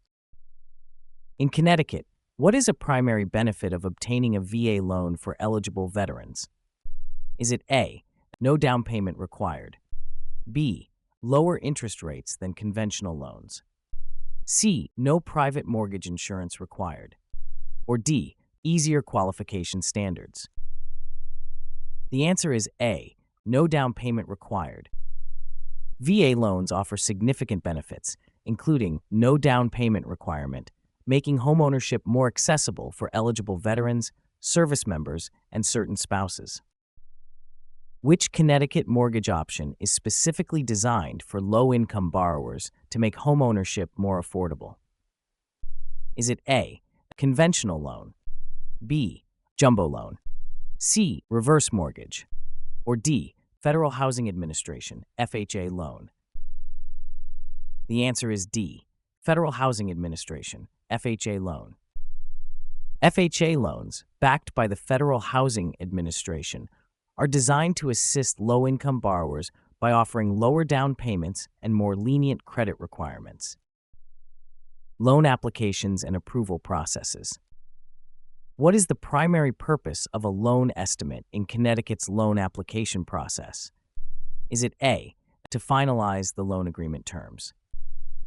Speaker 2: In Connecticut, what is a primary benefit of obtaining a VA loan for eligible veterans? Is it A, no down payment required, B, lower interest rates than conventional loans, C, no private mortgage insurance required, or D, easier qualification standards? The answer is A, no down payment required. VA loans offer significant benefits, including no down payment requirement, making homeownership more accessible for eligible veterans, service members, and certain spouses. Which Connecticut mortgage option is specifically designed for low-income borrowers to make homeownership more affordable? Is it A, conventional loan, B, jumbo loan, C, reverse mortgage, or D, Federal Housing Administration, FHA loan? The answer is D, Federal Housing Administration, FHA loan. FHA loans, backed by the Federal Housing Administration, are designed to assist low-income borrowers by offering lower down payments and more lenient credit requirements. Loan applications and approval processes. What is the primary purpose of a loan estimate in Connecticut's loan application process? Is it A, to finalize the loan agreement terms,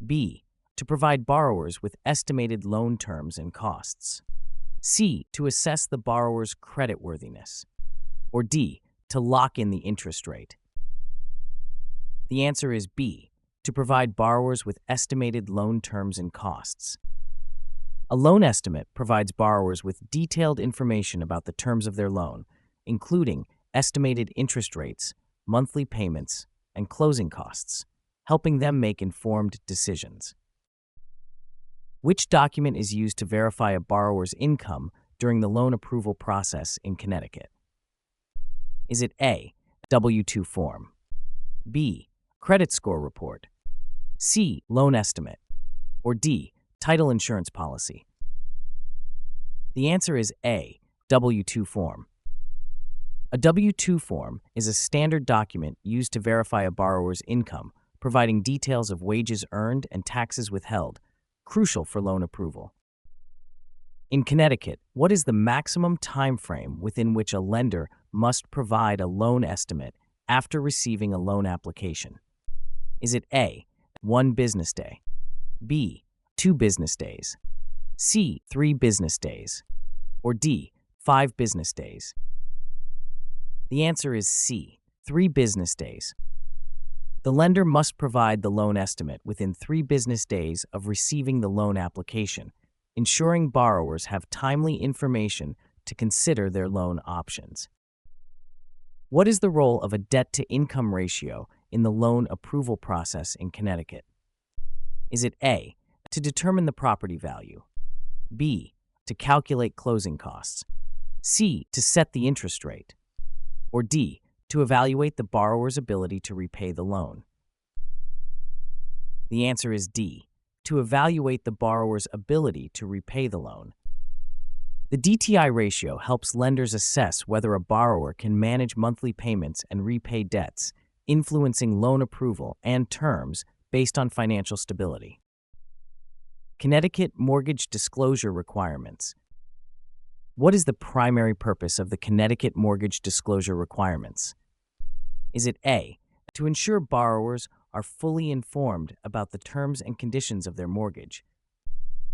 Speaker 2: B, to provide borrowers with estimated loan terms and costs, C, to assess the borrower's creditworthiness, or D, to lock in the interest rate? The answer is B, to provide borrowers with estimated loan terms and costs. A loan estimate provides borrowers with detailed information about the terms of their loan, including estimated interest rates, monthly payments, and closing costs, helping them make informed decisions. Which document is used to verify a borrower's income during the loan approval process in Connecticut? Is it A, W-2 form, B, credit score report, C, loan estimate, or D, title insurance policy? The answer is A, W-2 form. A W-2 form is a standard document used to verify a borrower's income, providing details of wages earned and taxes withheld, crucial for loan approval. In Connecticut, what is the maximum time frame within which a lender must provide a loan estimate after receiving a loan application? Is it A, 1 business day, B, 2 business days, C, 3 business days, or D, 5 business days? The answer is C, 3 business days. The lender must provide the loan estimate within 3 business days of receiving the loan application, ensuring borrowers have timely information to consider their loan options. What is the role of a debt-to-income ratio in the loan approval process in Connecticut? Is it A, to determine the property value, B, to calculate closing costs, C, to set the interest rate, or D, to evaluate the borrower's ability to repay the loan? The answer is D, to evaluate the borrower's ability to repay the loan. The DTI ratio helps lenders assess whether a borrower can manage monthly payments and repay debts, influencing loan approval and terms based on financial stability. Connecticut mortgage disclosure requirements. What is the primary purpose of the Connecticut mortgage disclosure requirements? Is it A, to ensure borrowers are fully informed about the terms and conditions of their mortgage,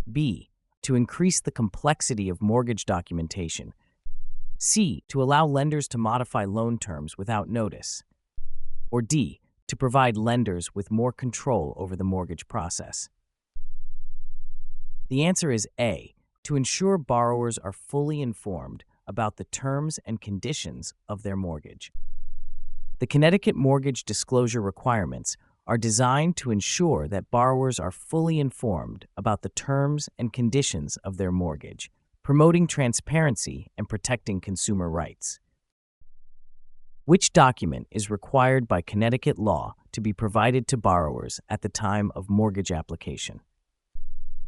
Speaker 2: B, to increase the complexity of mortgage documentation, C, to allow lenders to modify loan terms without notice, Or D, to provide lenders with more control over the mortgage process? The answer is A, to ensure borrowers are fully informed about the terms and conditions of their mortgage. The Connecticut mortgage disclosure requirements are designed to ensure that borrowers are fully informed about the terms and conditions of their mortgage, promoting transparency and protecting consumer rights. Which document is required by Connecticut law to be provided to borrowers at the time of mortgage application?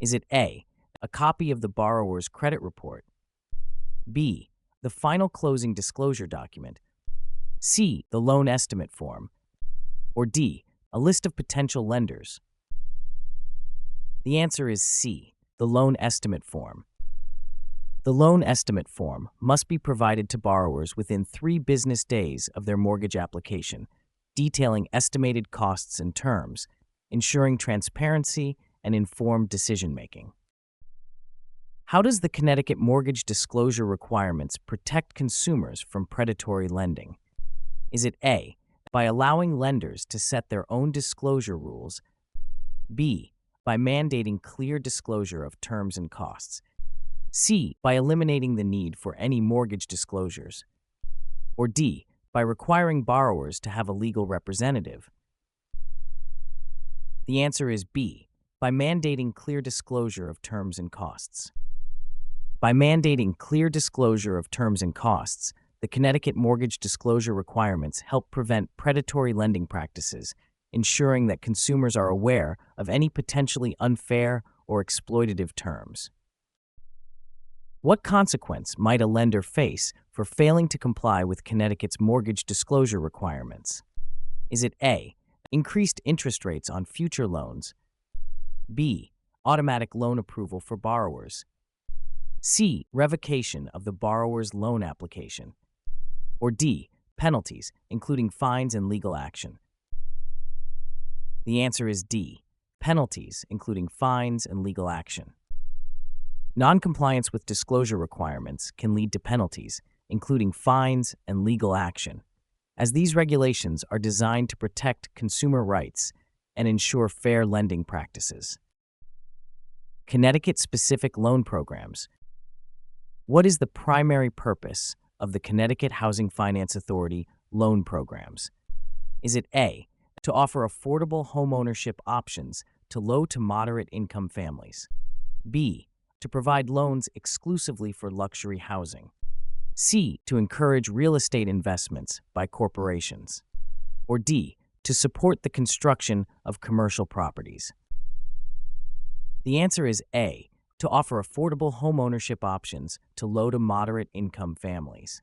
Speaker 2: Is it A, a copy of the borrower's credit report, B, the final closing disclosure document, C, the loan estimate form, or D, a list of potential lenders? The answer is C, the loan estimate form. The loan estimate form must be provided to borrowers within 3 business days of their mortgage application, detailing estimated costs and terms, ensuring transparency and informed decision-making. How does the Connecticut mortgage disclosure requirements protect consumers from predatory lending? Is it A, by allowing lenders to set their own disclosure rules, B, by mandating clear disclosure of terms and costs, C, by eliminating the need for any mortgage disclosures, or D, by requiring borrowers to have a legal representative? The answer is B, by mandating clear disclosure of terms and costs. By mandating clear disclosure of terms and costs, the Connecticut mortgage disclosure requirements help prevent predatory lending practices, ensuring that consumers are aware of any potentially unfair or exploitative terms. What consequence might a lender face for failing to comply with Connecticut's mortgage disclosure requirements? Is it A, increased interest rates on future loans, B, automatic loan approval for borrowers, C, revocation of the borrower's loan application, or D, penalties, including fines and legal action? The answer is D, penalties, including fines and legal action. Noncompliance with disclosure requirements can lead to penalties, including fines and legal action, as these regulations are designed to protect consumer rights and ensure fair lending practices. Connecticut-specific loan programs. What is the primary purpose of the Connecticut Housing Finance Authority loan programs? Is it A, to offer affordable homeownership options to low to moderate income families, B, to provide loans exclusively for luxury housing, C, to encourage real estate investments by corporations, or D, to support the construction of commercial properties? The answer is A, to offer affordable homeownership options to low to moderate income families.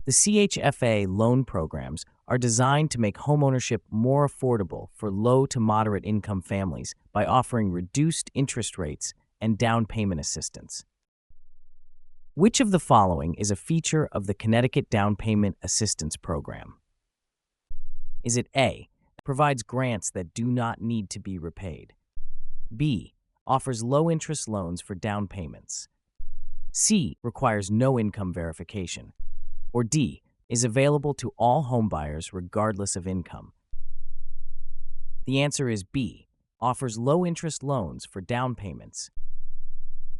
Speaker 2: The CHFA loan programs are designed to make homeownership more affordable for low to moderate income families by offering reduced interest rates and down payment assistance. Which of the following is a feature of the Connecticut Down Payment Assistance Program? Is it A, provides grants that do not need to be repaid, B, offers low-interest loans for down payments, C, requires no income verification, or D, is available to all homebuyers regardless of income? The answer is B, offers low-interest loans for down payments.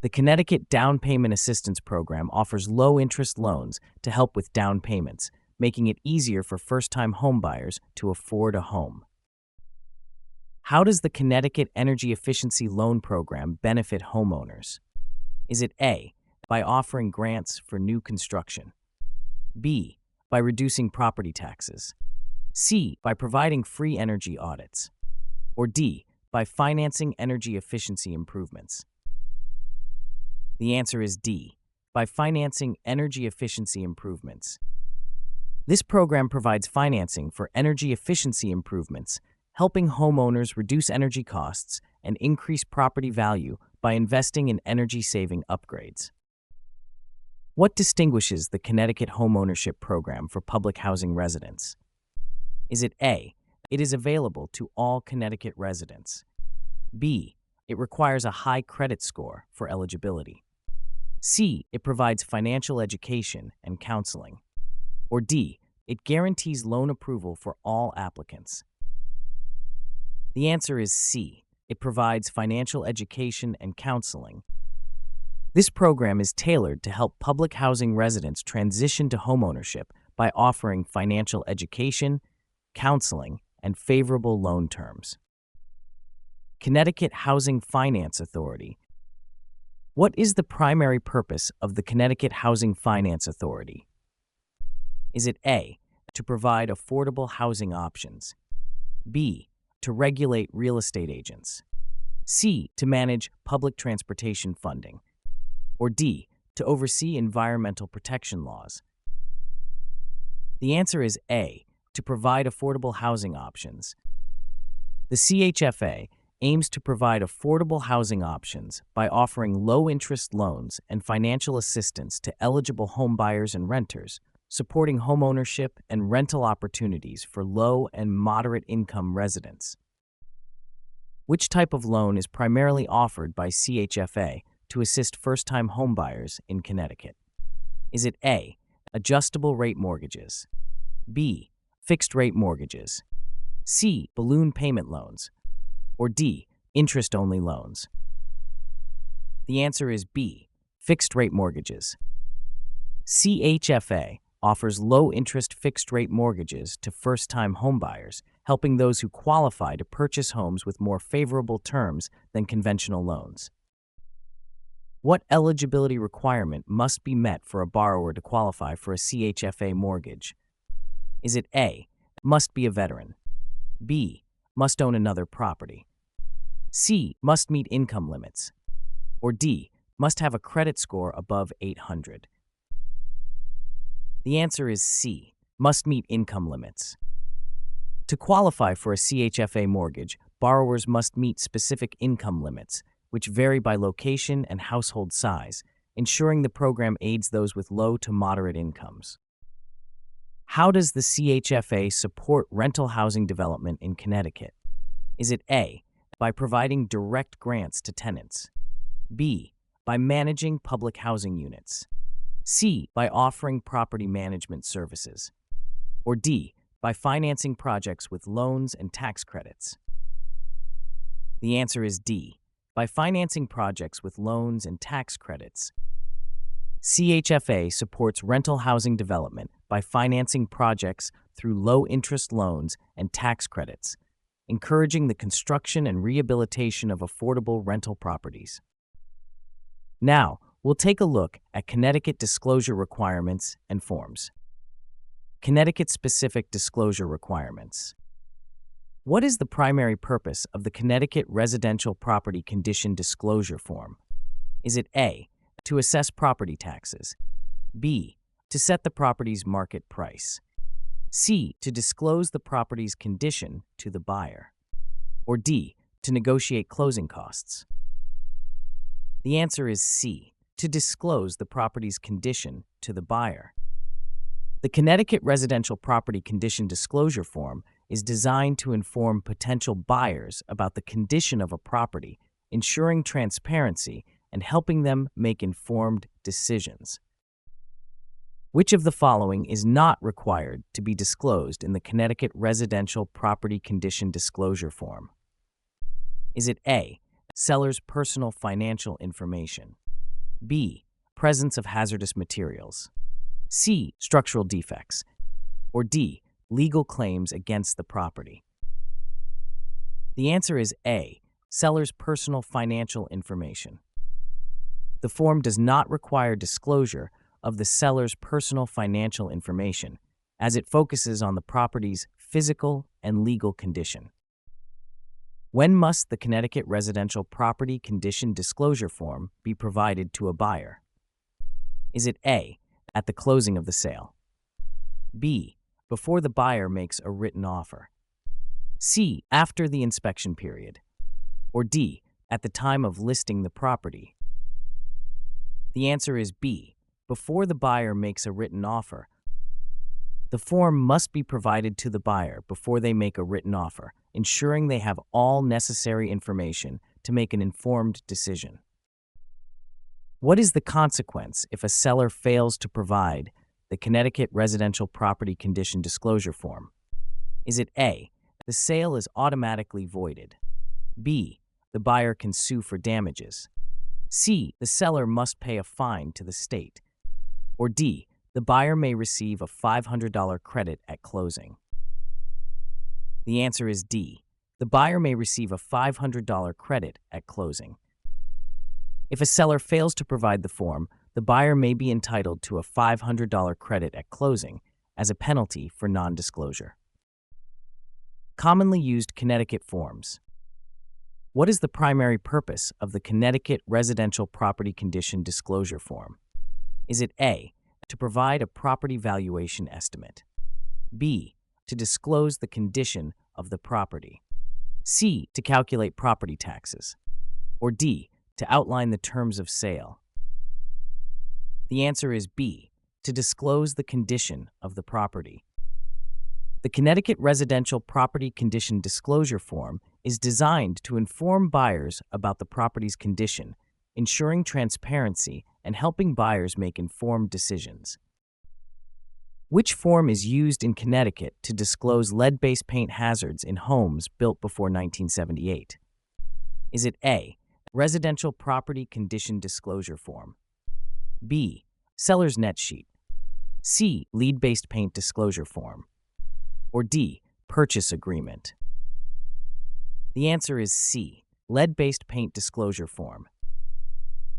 Speaker 2: The Connecticut Down Payment Assistance Program offers low-interest loans to help with down payments, making it easier for first-time homebuyers to afford a home. How does the Connecticut Energy Efficiency Loan Program benefit homeowners? Is it A, by offering grants for new construction, B, by reducing property taxes, C, by providing free energy audits, or D, by financing energy efficiency improvements? The answer is D, by financing energy efficiency improvements. This program provides financing for energy efficiency improvements, helping homeowners reduce energy costs and increase property value by investing in energy-saving upgrades. What distinguishes the Connecticut Homeownership Program for public housing residents? Is it A, it is available to all Connecticut residents, B, it requires a high credit score for eligibility, C, it provides financial education and counseling, or D, It guarantees loan approval for all applicants. The answer is C. It provides financial education and counseling. This program is tailored to help public housing residents transition to homeownership by offering financial education, counseling, and favorable loan terms. Connecticut Housing Finance Authority. What is the primary purpose of the Connecticut Housing Finance Authority? Is it A, to provide affordable housing options, B, to regulate real estate agents, C, to manage public transportation funding, or D, to oversee environmental protection laws? The answer is A, to provide affordable housing options. The CHFA aims to provide affordable housing options by offering low-interest loans and financial assistance to eligible homebuyers and renters, supporting homeownership and rental opportunities for low and moderate-income residents. Which type of loan is primarily offered by CHFA to assist first-time homebuyers in Connecticut? Is it A, adjustable-rate mortgages, B, fixed-rate mortgages, C, balloon payment loans, or D, interest-only loans? The answer is B, fixed-rate mortgages. CHFA offers low-interest fixed-rate mortgages to first-time homebuyers, helping those who qualify to purchase homes with more favorable terms than conventional loans. What eligibility requirement must be met for a borrower to qualify for a CHFA mortgage? Is it A, must be a veteran, B, must own another property, C, must meet income limits, or D, must have a credit score above 800? The answer is C, must meet income limits. To qualify for a CHFA mortgage, borrowers must meet specific income limits, which vary by location and household size, ensuring the program aids those with low to moderate incomes. How does the CHFA support rental housing development in Connecticut? Is it A, by providing direct grants to tenants, B, by managing public housing units, C, by offering property management services, or D, by financing projects with loans and tax credits? The answer is D, by financing projects with loans and tax credits. CHFA supports rental housing development by financing projects through low-interest loans and tax credits, encouraging the construction and rehabilitation of affordable rental properties. Now, we'll take a look at Connecticut disclosure requirements and forms. Connecticut-specific disclosure requirements. What is the primary purpose of the Connecticut Residential Property Condition Disclosure Form? Is it A, to assess property taxes, B, to set the property's market price, C, to disclose the property's condition to the buyer, or D, to negotiate closing costs? The answer is C, to disclose the property's condition to the buyer. The Connecticut Residential Property Condition Disclosure Form is designed to inform potential buyers about the condition of a property, ensuring transparency and helping them make informed decisions. Which of the following is not required to be disclosed in the Connecticut Residential Property Condition Disclosure Form? Is it A, seller's personal financial information, B, presence of hazardous materials, C, structural defects, or D, legal claims against the property? The answer is A, seller's personal financial information. The form does not require disclosure of the seller's personal financial information, as it focuses on the property's physical and legal condition. When must the Connecticut Residential Property Condition Disclosure Form be provided to a buyer? Is it A, at the closing of the sale, B, before the buyer makes a written offer, C, after the inspection period, or D, at the time of listing the property? The answer is B, before the buyer makes a written offer. The form must be provided to the buyer before they make a written offer, ensuring they have all necessary information to make an informed decision. What is the consequence if a seller fails to provide the Connecticut Residential Property Condition Disclosure Form? Is it A, the sale is automatically voided? B, the buyer can sue for damages? C, the seller must pay a fine to the state? Or D, the buyer may receive a $500 credit at closing? The answer is D. The buyer may receive a $500 credit at closing. If a seller fails to provide the form, the buyer may be entitled to a $500 credit at closing as a penalty for non-disclosure. Commonly used Connecticut forms. What is the primary purpose of the Connecticut Residential Property Condition Disclosure Form? Is it A, to provide a property valuation estimate? B, to disclose the condition of the property? C, to calculate property taxes? Or D, to outline the terms of sale? The answer is B, to disclose the condition of the property. The Connecticut Residential Property Condition Disclosure Form is designed to inform buyers about the property's condition, ensuring transparency and helping buyers make informed decisions. Which form is used in Connecticut to disclose lead-based paint hazards in homes built before 1978? Is it A, Residential Property Condition Disclosure Form? B, Seller's Net Sheet? C, Lead-Based Paint Disclosure Form? Or D, Purchase Agreement? The answer is C, Lead-Based Paint Disclosure Form.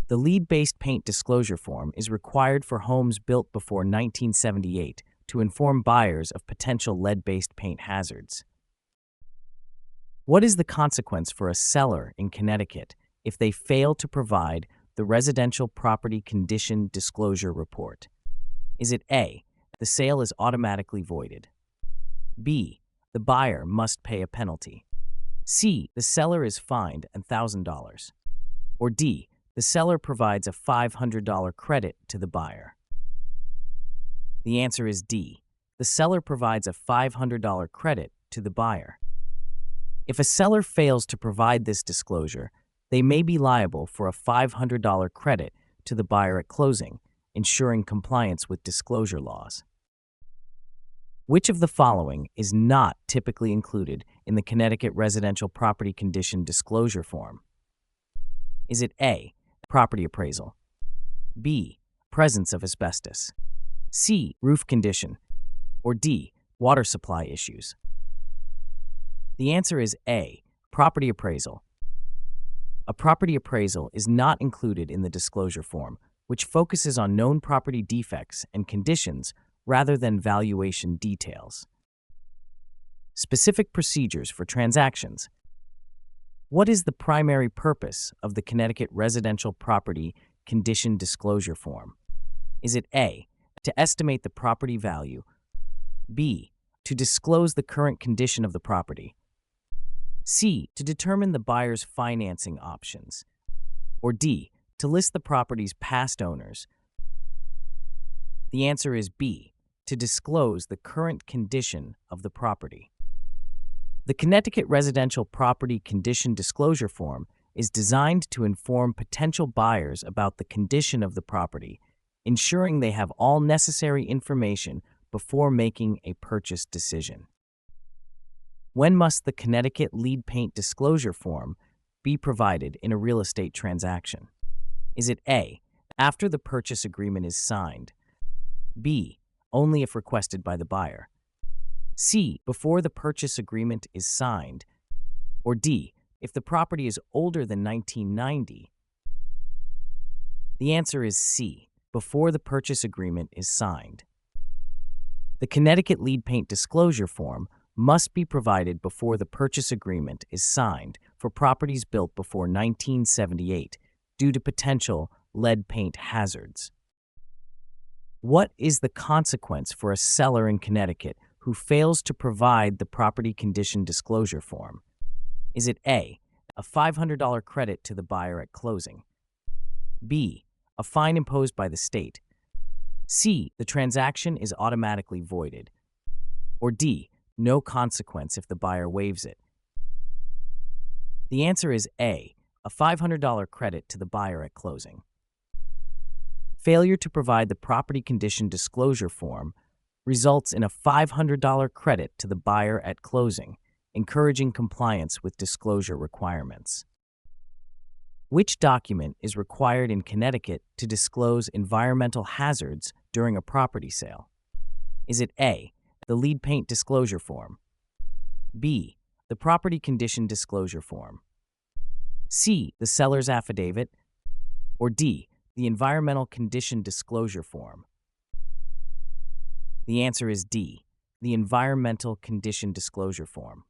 Speaker 2: The Lead-Based Paint Disclosure Form is required for homes built before 1978 to inform buyers of potential lead-based paint hazards. What is the consequence for a seller in Connecticut if they fail to provide the Residential Property Condition Disclosure Report? Is it A, the sale is automatically voided? B, the buyer must pay a penalty? C, the seller is fined $1,000? Or D, the seller provides a $500 credit to the buyer? The answer is D. The seller provides a $500 credit to the buyer. If a seller fails to provide this disclosure, they may be liable for a $500 credit to the buyer at closing, ensuring compliance with disclosure laws. Which of the following is not typically included in the Connecticut Residential Property Condition Disclosure Form? Is it A, property appraisal? B, presence of asbestos? C, roof condition? Or D, water supply issues? The answer is A, property appraisal. A property appraisal is not included in the disclosure form, which focuses on known property defects and conditions rather than valuation details. Specific procedures for transactions. What is the primary purpose of the Connecticut Residential Property Condition Disclosure Form? Is it A, to estimate the property value? B, to disclose the current condition of the property? C, to determine the buyer's financing options? Or D, to list the property's past owners? The answer is B, to disclose the current condition of the property. The Connecticut Residential Property Condition Disclosure Form is designed to inform potential buyers about the condition of the property, ensuring they have all necessary information before making a purchase decision. When must the Connecticut Lead Paint Disclosure Form be provided in a real estate transaction? Is it A, after the purchase agreement is signed? B, only if requested by the buyer? C, before the purchase agreement is signed? Or D, if the property is older than 1990? The answer is C, before the purchase agreement is signed. The Connecticut Lead Paint Disclosure Form must be provided before the purchase agreement is signed for properties built before 1978 due to potential lead paint hazards. What is the consequence for a seller in Connecticut who fails to provide the property condition disclosure form? Is it A, a $500 credit to the buyer at closing? B, a fine imposed by the state? C, the transaction is automatically voided? Or D, no consequence if the buyer waives it? The answer is A, a $500 credit to the buyer at closing. Failure to provide the property condition disclosure form results in a $500 credit to the buyer at closing, encouraging compliance with disclosure requirements. Which document is required in Connecticut to disclose environmental hazards during a property sale? Is it A, the lead paint disclosure form, B, the property condition disclosure form, C, the seller's affidavit, or D, the environmental condition disclosure form? The answer is D, the environmental condition disclosure form.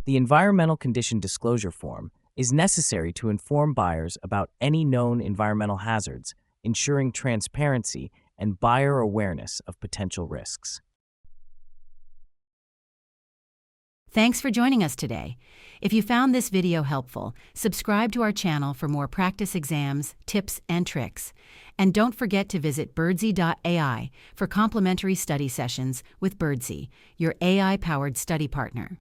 Speaker 2: The environmental condition disclosure form is necessary to inform buyers about any known environmental hazards, ensuring transparency and buyer awareness of potential risks.
Speaker 1: Thanks for joining us today. If you found this video helpful, subscribe to our channel for more practice exams, tips, and tricks. And don't forget to visit Birdsy.ai for complimentary study sessions with Birdsy, your AI-powered study partner.